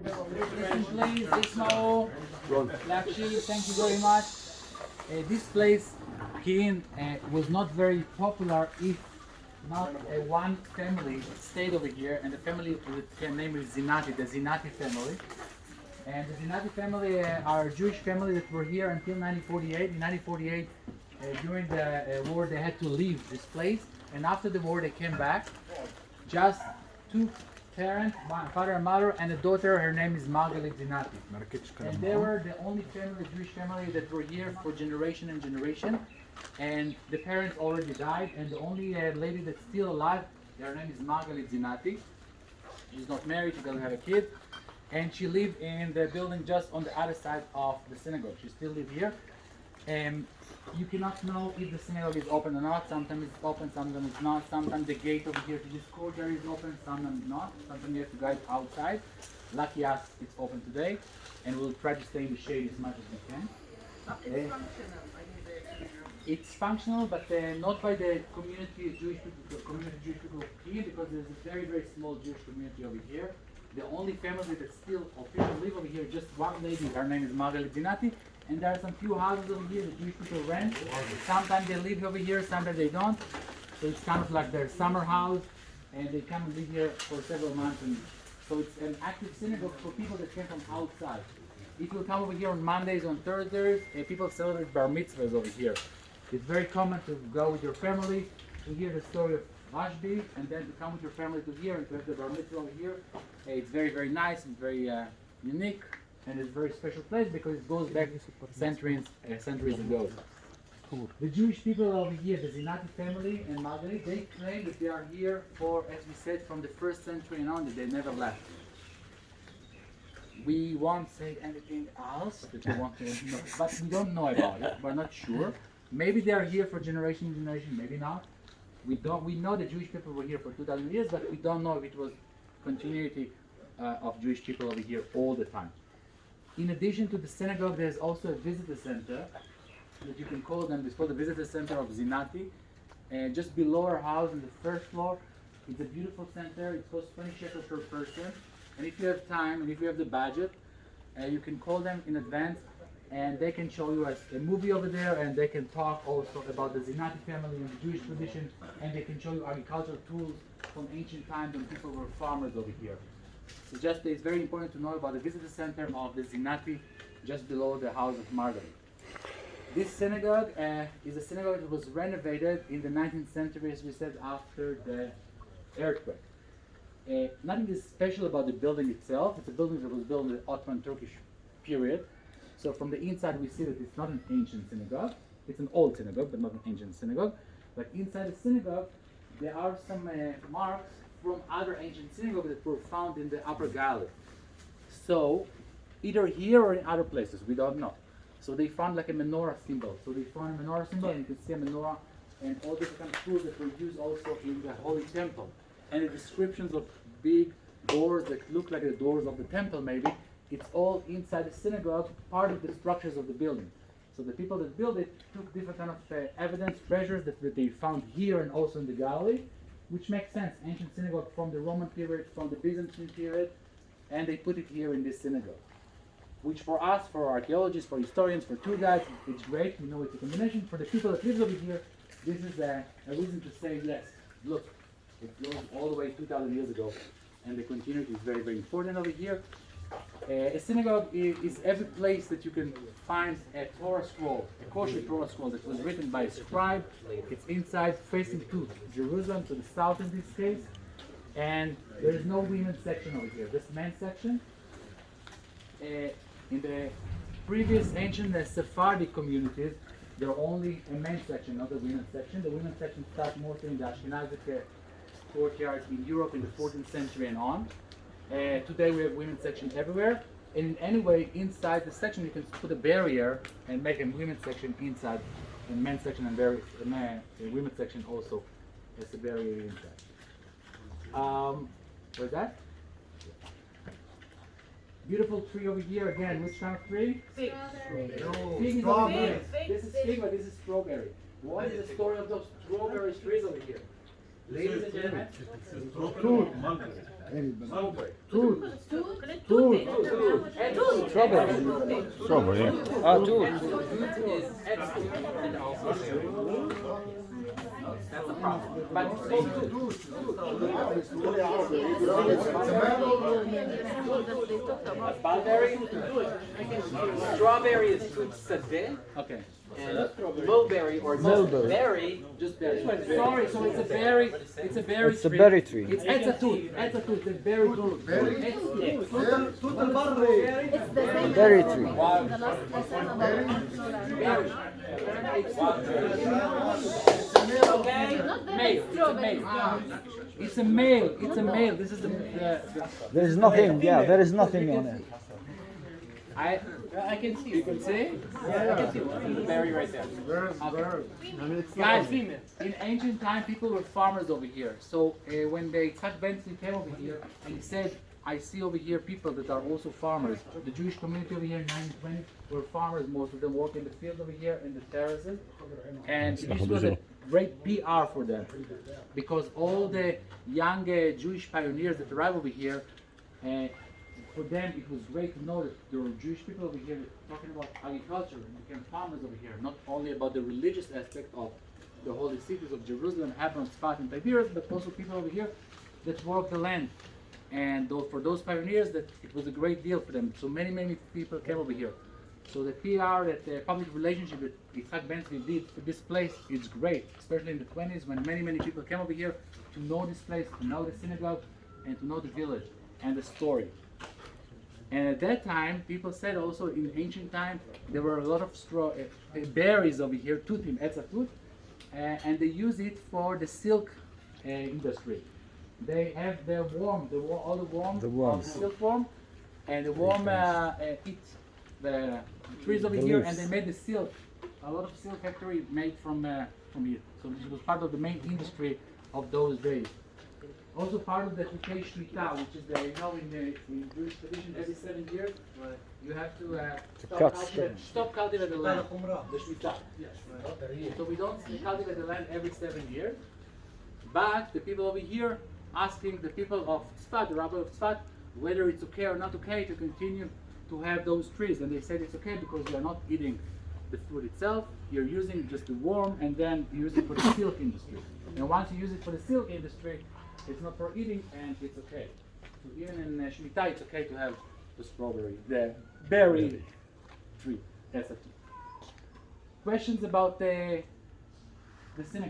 Please, Ismail, Lakshi, thank you very much. This place, Kiin, was not very popular if not one family stayed over here, and the family name is Zinati, the Zinati family. And the Zinati family are a Jewish family that were here until 1948. In 1948, during the war, they had to leave this place, and after the war, they came back. Just two parents, father and mother, and a daughter. Her name is Margaret Zinati. And they were the only family, Jewish family, that were here for generation and generation. And the parents already died, and the only lady that's still alive, her name is Margaret Zinati. She's not married, she doesn't have a kid, and she lived in the building just on the other side of the synagogue. She still lives here. You cannot know if the synagogue is open or not. Sometimes it's open, sometimes it's not. Sometimes the gate over here to this courtyard is open, sometimes not. Sometimes you have to guide outside. Lucky us, it's open today, and we'll try to stay in the shade as much as we can. It's functional. It's functional, but not by the community, Jewish people here, because there's a very, very small Jewish community over here. The only family that still officially live over here, just one lady, her name is Margaret Zinati, and there are some few houses over here that Jewish people rent. Sometimes they live over here, sometimes they don't. So it's kind of like their summer house, and they come and live here for several months. And so it's an active synagogue for people that came from outside. If you come over here on Mondays, on Thursdays, people celebrate bar mitzvahs over here. It's very common to go with your family to hear the story of Rashbi, and then to come with your family to here and to have the bar mitzvah over here. It's very, very nice and very unique, and it's a very special place because it goes back centuries ago. The Jewish people over here, the Zinati family and Margaret, they claim that they are here for, as we said, from the 1st century and on, that they never left. We won't say anything else that we want to know, but we don't know about it. We're not sure. Maybe they are here for generation to generation, maybe not. We know the Jewish people were here for 2,000 years, but we don't know if it was continuity of Jewish people over here all the time. In addition to the synagogue, there's also a visitor center that you can call them. It's called the Visitor Center of Zinati. Just below our house on the first floor, it's a beautiful center. It costs 20 shekels per person. And if you have time and if you have the budget, you can call them in advance, and they can show you a movie over there, and they can talk also about the Zinati family and the Jewish tradition, and they can show you agricultural tools from ancient times when people were farmers over here. So it's very important to know about the visitor center of the Zinati just below the house of Margaret. This synagogue is a synagogue that was renovated in the 19th century, as we said, after the earthquake. Nothing is special about the building itself. It's a building that was built in the Ottoman Turkish period. So from the inside we see that it's not an ancient synagogue. It's an old synagogue, but not an ancient synagogue. But inside the synagogue, there are some marks from other ancient synagogues that were found in the upper gallery. So either here or in other places, we don't know. So they found like a menorah symbol. So they found a menorah symbol, and you can see a menorah and all different kind of tools that were used also in the Holy Temple. And the descriptions of big doors that look like the doors of the temple maybe, it's all inside the synagogue, part of the structures of the building. So the people that built it took different kind of evidence, treasures that they found here and also in the gallery, which makes sense. Ancient synagogue from the Roman period, from the Byzantine period, and they put it here in this synagogue. Which for us, for archaeologists, for historians, for tour guides, it's great. We know it's a combination. For the people that live over here, this is a reason to say yes. Look, it goes all the way 2,000 years ago, and the continuity is very, very important over here. A synagogue is every place that you can find a Torah scroll, a kosher Torah scroll that was written by a scribe. It's inside, facing to Jerusalem, to the south in this case. And there is no women's section over here, just men's section. In the previous ancient Sephardic communities, there are only a men's section, not a women's section. The women's section starts mostly in the Ashkenazic courtyard in Europe in the 14th century and on. Today we have women's section everywhere, and in any way inside the section you can put a barrier and make a women's section inside, and men's section and a women's section also has a barrier inside. Where's that? Beautiful tree over here again. Which kind of tree? Fig. Fig is over here. This is fig, but this is strawberry. What is the story of those strawberry trees over here? Ladies and gentlemen, Strawberry. Tutti. Strawberry, yeah. Ah, two. That's a problem. But it's called druze. Mulberry. Strawberry is druze. Okay. And mulberry or mulberry, Just berry. Sorry, so it's a berry. It's a berry. It's a berry tree. It's etzatut. Etzatut. It's berry tree. It's the same. Berry tree. The last Male. It's a male. It's a male. It's a male. This is the There is nothing, yeah, there is nothing on it. I can see. you can see? I can see the berry right there. Guys, in ancient time, people were farmers over here. So when the Tzach Benson came over here and he said, I see over here people that are also farmers. The Jewish community over here in 1920 were farmers. Most of them work in the field over here in the terraces. And this was a great PR for them because all the young Jewish pioneers that arrived over here, for them it was great to know that there were Jewish people over here talking about agriculture and became farmers over here, not only about the religious aspect of the holy cities of Jerusalem, Hebron, Tzfat, and Tiberias, but also people over here that worked the land. And for those pioneers, that it was a great deal for them. So many people came over here. So the PR, that the public relationship that Yitzhak Bentley did for this place is great, especially in the 20s when many people came over here to know this place, to know the synagogue, and to know the village and the story. And at that time, people said also in ancient time, there were a lot of berries over here, tutim, etzatut, and they use it for the silk industry. They have the worm, all the worms of the silkworm, and the worm eat the trees over here, and they made the silk. A lot of silk factory made from here. So this was part of the main industry of those days. Also part of the Chukei Shmita, which is in Jewish tradition, every 7 years you have to stop cultivating the land. The Shmita. Yes. So we don't cultivate the land every 7 years, but the people over here asking the people of Tzfat, the rabbi of Tzfat, whether it's okay or not okay to continue to have those trees. And they said it's okay because you're not eating the fruit itself, you're using just the worm, and then you use it for the silk industry. And once you use it for the silk industry, it's not for eating and it's okay. So even in Shemitah, it's okay to have the strawberry, the berry tree. That's it. Questions about the synagogue?